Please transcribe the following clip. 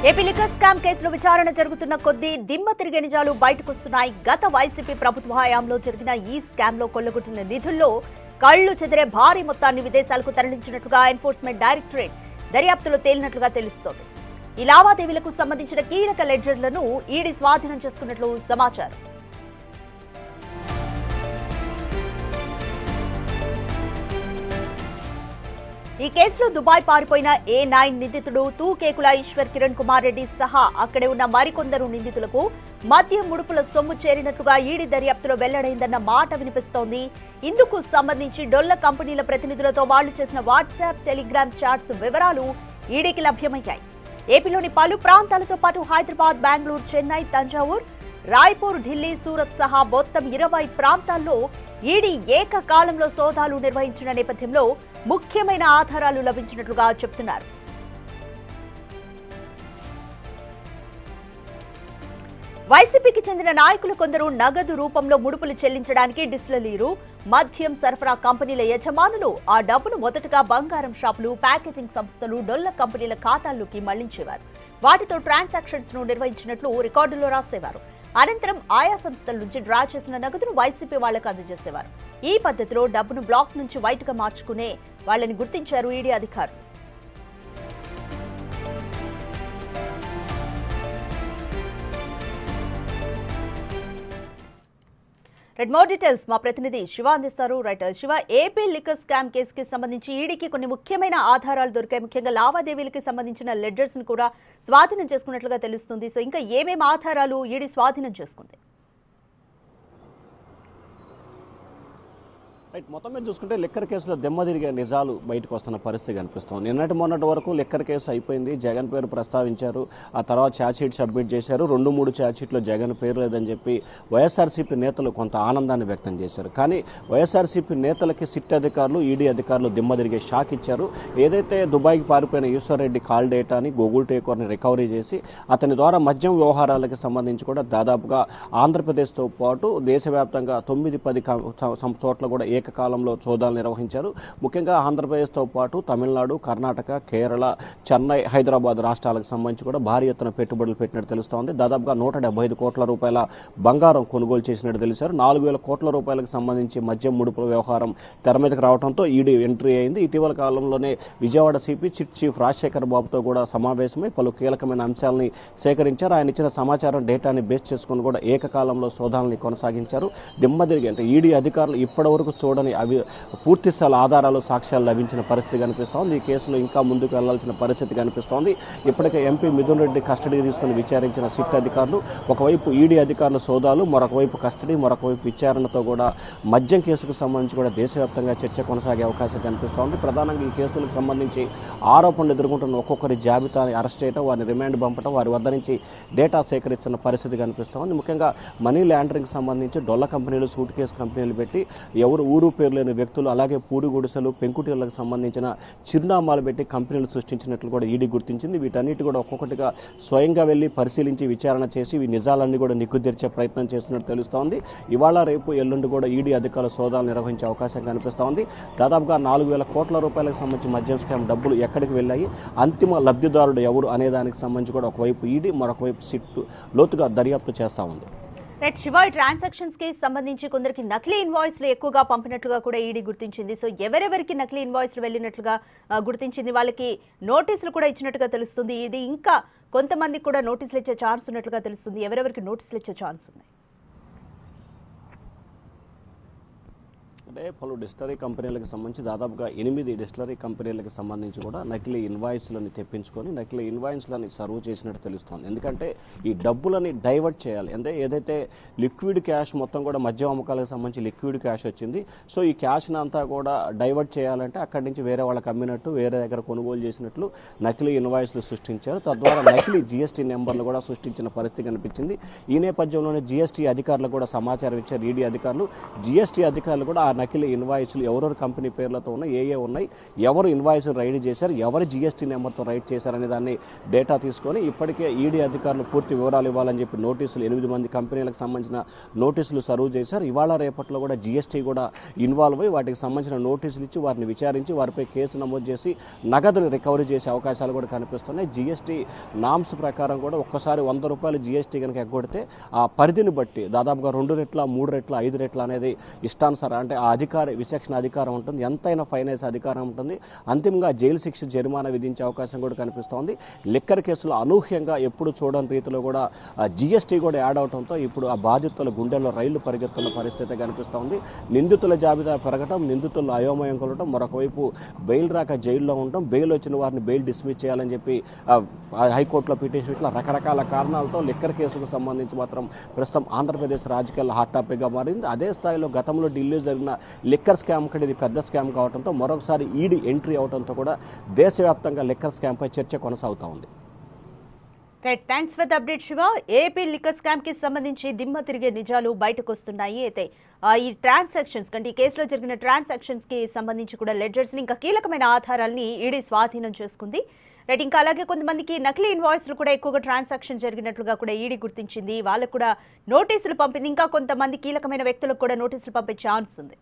AP liquor scam కేసులో విచారణ జరుగుతున్న కొద్దీ దిమ్మ తిరిగే నిజాలు బయటకొస్తున్నాయి. గత వైసీపీ ప్రభుత్వ హయాంలో జరిగిన ఈ స్కామ్ లో కొల్లగొట్టిన నిధుల్లో కళ్లు చెదిరే భారీ మొత్తాన్ని విదేశాలకు తరలించినట్లుగా ఎన్ఫోర్స్మెంట్ డైరెక్టరేట్ దర్యాప్తులో తేలినట్లుగా తెలుస్తోంది. ఈ లావాదేవీలకు సంబంధించిన కీలక లెడ్జర్లను ఈడీ స్వాధీనం చేసుకున్నట్లు సమాచారం. ఈ కేసులో దుబాయ్ పారిపోయిన A9 నిందితుడు తూకేకుల ఈశ్వర్ కిరణ్ కుమార్ రెడ్డి సహా అక్కడే ఉన్న మరికొందరు నిందితులకు మద్య ముడుపుల సొమ్ము చేరినట్లుగా ఈడీ దర్యాప్తులో వెల్లడైందన్న మాట వినిపిస్తోంది. ఇందుకు సంబంధించి డొల్ల కంపెనీల ప్రతినిధులతో వాళ్లు చేసిన వాట్సాప్, టెలిగ్రామ్ చాట్స్ వివరాలు ఈడీకి లభ్యమయ్యాయి. ఏపీలోని పలు ప్రాంతాలతో పాటు హైదరాబాద్, బెంగళూరు, చెన్నై, తంజావూరు, రాయ్పూర్, ఢిల్లీ, సూరత్ సహా మొత్తం 20 ప్రాంతాల్లో ఈడీ ఏకకాలంలో సోదాలు నిర్వహించిన నేపథ్యంలో ముఖ్యమైన ఆధారాలు లభించినట్లుగా చెబుతున్నారు. వైసీపీకి చెందిన నాయకులు కొందరు నగదు రూపంలో ముడుపులు చెల్లించడానికి డిస్టిలరీలు, మద్యం సరఫరా కంపెనీల యజమానులు ఆ డబ్బును మొదటగా బంగారం షాపులు, ప్యాకేజింగ్ సంస్థలు, డొల్ల కంపెనీల ఖాతాల్లోకి మళ్లించేవారు. వాటితో ట్రాన్సాక్షన్స్ ను నిర్వహించినట్లు రికార్డుల్లో రాసేవారు. అనంతరం ఆయా సంస్థల నుంచి డ్రా చేసిన నగదును వైసీపీ వాళ్లకు అందజేసేవారు. ఈ పద్ధతిలో డబ్బును బ్లాక్ నుంచి వైట్ గా మార్చుకునే వాళ్ళని గుర్తించారు ఈడీ అధికారులు. మోర్ డీటెయిల్స్ మా ప్రతినిధి శివ అందిస్తారు. శివ, ఏపీ లిక్కర్ స్కామ్ కేసుకి సంబంధించి ఈడీకి కొన్ని ముఖ్యమైన ఆధారాలు దొరికాయి. ముఖ్యంగా లావాదేవీలకి సంబంధించిన లెడ్జర్స్ ను కూడా స్వాధీనం చేసుకున్నట్లుగా తెలుస్తుంది. సో ఇంకా ఏమేమి ఆధారాలు ఈడీ స్వాధీనం చేసుకుంది? మొత్తం మీద చూసుకుంటే లిక్కర్ కేసులో దెమ్మ తిరిగే నిజాలు బయటకు వస్తున్న పరిస్థితి కనిపిస్తుంది. నిన్నటి మొన్నటి వరకు లిక్కర్ కేసు అయిపోయింది, జగన్ పేరు ప్రస్తావించారు, ఆ తర్వాత ఛార్జ్షీట్ సబ్మిట్ చేశారు. 2-3 ఛార్జ్షీట్లో జగన్ పేరు లేదని చెప్పి వైఎస్ఆర్సీపీ నేతలు కొంత ఆనందాన్ని వ్యక్తం చేశారు. కానీ వైఎస్ఆర్సీపీ నేతలకి సిట్ అధికారులు, ఈడీ అధికారులు దిమ్మ తిరిగే షాక్ ఇచ్చారు. ఏదైతే దుబాయ్కి పారిపోయిన ఈశ్వర్ రెడ్డి కాల్ డేటాని, గూగుల్ టేకోర్ని రికవరీ చేసి అతని ద్వారా మద్యం వ్యవహారాలకు సంబంధించి కూడా దాదాపుగా ఆంధ్రప్రదేశ్తో పాటు దేశవ్యాప్తంగా 9-10 చోట్ల కూడా ఏకకాలంలో సోదాలు నిర్వహించారు. ముఖ్యంగా ఆంధ్రప్రదేశ్తో పాటు తమిళనాడు, కర్ణాటక, కేరళ, చెన్నై, హైదరాబాద్ రాష్ట్రాలకు సంబంధించి కూడా భారీ ఎత్తున పెట్టుబడులు పెట్టినట్టు తెలుస్తోంది. దాదాపుగా 175 కోట్ల రూపాయల బంగారం కొనుగోలు చేసినట్టు తెలిసారు. 4,000 కోట్ల రూపాయలకు సంబంధించి మద్యం ముడుపుల వ్యవహారం తెర మీదకి రావడంతో ఈడీ ఎంట్రీ అయింది. ఇటీవల కాలంలోనే Vijayawada CP chit chief Rajasekhar బాబుతో కూడా సమావేశమై పలు కీలకమైన అంశాలని సేకరించారు. ఆయన ఇచ్చిన సమాచారం, డేటాని బేస్ చేసుకుని కూడా ఏకకాలంలో సోదాలని కొనసాగించారు. దిమ్మదిరిగి అంటే ఈడీ అధికారులు ఇప్పటి వరకు చూడని అవి పూర్తి స్థాయి ఆధారాలు, సాక్ష్యాలు లభించిన పరిస్థితి కనిపిస్తోంది. ఈ కేసులో ఇంకా ముందుకు వెళ్లాల్సిన పరిస్థితి కనిపిస్తోంది. ఇప్పటికే ఎంపీ మిథున్ రెడ్డి కస్టడీ తీసుకుని విచారించిన సిట్ అధికారులు ఒకవైపు ఈడీ అధికారుల సోదాలు, మరొక వైపు కస్టడీ, మరొక వైపు విచారణతో కూడా మద్యం కేసుకు సంబంధించి కూడా దేశవ్యాప్తంగా చర్చ కొనసాగే అవకాశం కనిపిస్తోంది. ప్రధానంగా ఈ కేసులకు సంబంధించి ఆరోపణలు ఎదుర్కొంటున్న ఒక్కొక్కరి జాబితాని అరెస్ట్ చేయడం, వారిని రిమాండ్ పంపడం, వారి వద్ద నుంచి డేటా సేకరిస్తున్న పరిస్థితి కనిపిస్తోంది. ముఖ్యంగా మనీ లాండరింగ్ సంబంధించి డొల్ల కంపెనీలు, సూట్ కేసు కంపెనీలు పెట్టి ఎవరు ఊరు పేరు లేని వ్యక్తులు, అలాగే పూడి గుడిసెలు, పెంకుటీలకు సంబంధించిన చిరునామాలు పెట్టి కంపెనీలు సృష్టించినట్లు కూడా ఈడీ గుర్తించింది. వీటన్నిటి కూడా ఒక్కొక్కటిగా స్వయంగా వెళ్లి పరిశీలించి విచారణ చేసి ఈ నిజాలన్నీ కూడా నిగ్గుదీర్చే ప్రయత్నం చేస్తున్నట్టు తెలుస్తోంది. ఇవాళ, రేపు, ఎల్లుండి కూడా ఈడీ అధికారుల సోదాలు నిర్వహించే అవకాశం కనిపిస్తోంది. దాదాపుగా 4,000 కోట్ల రూపాయలకు సంబంధించి మద్యం స్కామ్ డబ్బులు ఎక్కడికి వెళ్ళాయి, అంతిమ లబ్ధిదారుడు ఎవరు అనే దానికి సంబంధించి కూడా ఒకవైపు ఈడీ, మరొక వైపు సిట్ లోతుగా దర్యాప్తు చేస్తా ఉంది. శివ, ట్రాన్సాక్షన్స్ కి సంబంధించి కొందరికి నకిలీ ఇన్వాయిస్లు ఎక్కువగా పంపినట్లుగా కూడా ఈడీ గుర్తించింది. సో ఎవరెవరికి నకిలీ ఇన్వాయిస్లు వెళ్ళినట్లుగా గుర్తించింది, వాళ్ళకి నోటీసులు కూడా ఇచ్చినట్టుగా తెలుస్తుంది. ఇది ఇంకా కొంతమందికి కూడా నోటీసులు ఇచ్చే ఛాన్స్ ఉన్నట్లుగా తెలుస్తుంది. ఎవరెవరికి నోటీసులు ఇచ్చే ఛాన్స్ ఉంది? అంటే పలు డిస్టిలరీ కంపెనీలకు సంబంధించి దాదాపుగా 8 డిస్టిలరీ కంపెనీలకు సంబంధించి కూడా నకిలీ ఇన్వాయిస్లని తెప్పించుకొని నకిలీ ఇన్వాయిస్లని సర్వ్ చేసినట్టు తెలుస్తుంది. ఎందుకంటే ఈ డబ్బులని డైవర్ట్ చేయాలి. అంటే ఏదైతే లిక్విడ్ క్యాష్ మొత్తం కూడా మద్యం అమ్మకాలకు సంబంధించి లిక్విడ్ క్యాష్ వచ్చింది, సో ఈ క్యాష్ని అంతా కూడా డైవర్ట్ చేయాలంటే అక్కడి నుంచి వేరే వాళ్ళకి అమ్మినట్టు, వేరే దగ్గర కొనుగోలు చేసినట్లు నకిలీ ఇన్వాయిస్లు సృష్టించారు. తద్వారా నకిలీ జీఎస్టీ నెంబర్లు కూడా సృష్టించిన పరిస్థితి కనిపించింది. ఈ నేపథ్యంలోనే జీఎస్టీ అధికారులు కూడా సమాచారం ఇచ్చారు ఈడీ అధికారులు. జీఎస్టీ అధికారులు కూడా ఆ నకిలీ ఇన్వాయిస్లు ఎవరెవరు కంపెనీ పేర్లతో ఉన్నాయి, ఏ ఉన్నాయి, ఎవరు ఇన్వాయిస్ రైడ్ చేశారు, ఎవరు జీఎస్టీ నెంబర్తో రైడ్ చేశారనే దాన్ని డేటా తీసుకొని ఇప్పటికే ఈడీ అధికారులు పూర్తి వివరాలు ఇవ్వాలని చెప్పి నోటీసులు 8 మంది కంపెనీలకు సంబంధించిన నోటీసులు సర్వ్ చేశారు. ఇవాళ రేపట్లో కూడా జీఎస్టీ కూడా ఇన్వాల్వ్ అయ్యి వాటికి సంబంధించిన నోటీసులు ఇచ్చి వారిని విచారించి వారిపై కేసు నమోదు చేసి నగదును రికవరీ చేసే అవకాశాలు కూడా కనిపిస్తున్నాయి. జీఎస్టీ నామ్స్ ప్రకారం కూడా ఒక్కసారి ₹100 జీఎస్టీ కనుక ఎగ్గొడితే ఆ పరిధిని బట్టి దాదాపుగా 2 రెట్ల 3 రెట్ల 5 రెట్ల అనేది ఇష్టానుసారం అంటే ఆ విచక్షణ అధికారం ఉంటుంది, ఎంతైనా ఫైన్ వేసే అధికారం ఉంటుంది. అంతిమంగా జైలు శిక్ష జరిమానా విధించే అవకాశం కూడా కనిపిస్తోంది. లిక్కర్ కేసులో అనూహ్యంగా ఎప్పుడు చూడని రీతిలో కూడా జీఎస్టీ కూడా యాడ్ అవడంతో ఇప్పుడు ఆ బాధితుల గుండెల్లో రైళ్లు పరిగెత్తున్న పరిస్థితి కనిపిస్తోంది. నిందితుల జాబితా పెరగటం, నిందితులు అయోమయం కొలటం, మరొక వైపు బెయిల్ రాక జైల్లో ఉండటం, బెయిల్ వచ్చిన వారిని బెయిల్ డిస్మిస్ చేయాలని చెప్పి హైకోర్టులో పిటిషన్ ఇట్లా రకరకాల కారణాలతో లిక్కర్ కేసుకు సంబంధించి మాత్రం ప్రస్తుతం ఆంధ్రప్రదేశ్ రాజకీయాల్లో హాట్ టాపిక్గా మారింది. అదే స్థాయిలో గతంలో ఢిల్లీ జరిగిన లిక్కర్ స్కామ్ కంటే ఇది పెద్ద స్కామ్ కావడంతో మరొకసారి ఈడీ ఎంట్రీ అవడంతో కూడా దేశవ్యాప్తంగా లిక్కర్ స్కామ్పై చర్చ కొనసాగుతూ ఉంది. Right, thanks for the update Shiva. AP liquor scam కి సంబంధించి దిమ్మ తిరిగే నిజాలు బయటకు వస్తున్నాయి. అయితే ఈ ట్రాన్సాక్షన్స్ కంటే ఈ కేసులో జరిగిన ట్రాన్సాక్షన్స్ కి సంబంధించి కూడా లెడ్జర్స్ ని ఇంకా కీలకమైన ఆధారాలని ఈడీ స్వాధీనం చేసుకుంది. రైట్, ఇంకా అలాగే కొంతమందికి నకిలీ ఇన్వాయిస్లు కూడా ఎక్కువగా ట్రాన్సాక్షన్ జరిగినట్లుగా కూడా ఈడీ గుర్తించింది. వాళ్ళకు కూడా నోటీసులు పంపింది. ఇంకా కొంతమంది కీలకమైన వ్యక్తులకు కూడా నోటీసులు పంపే ఛాన్స్ ఉంది.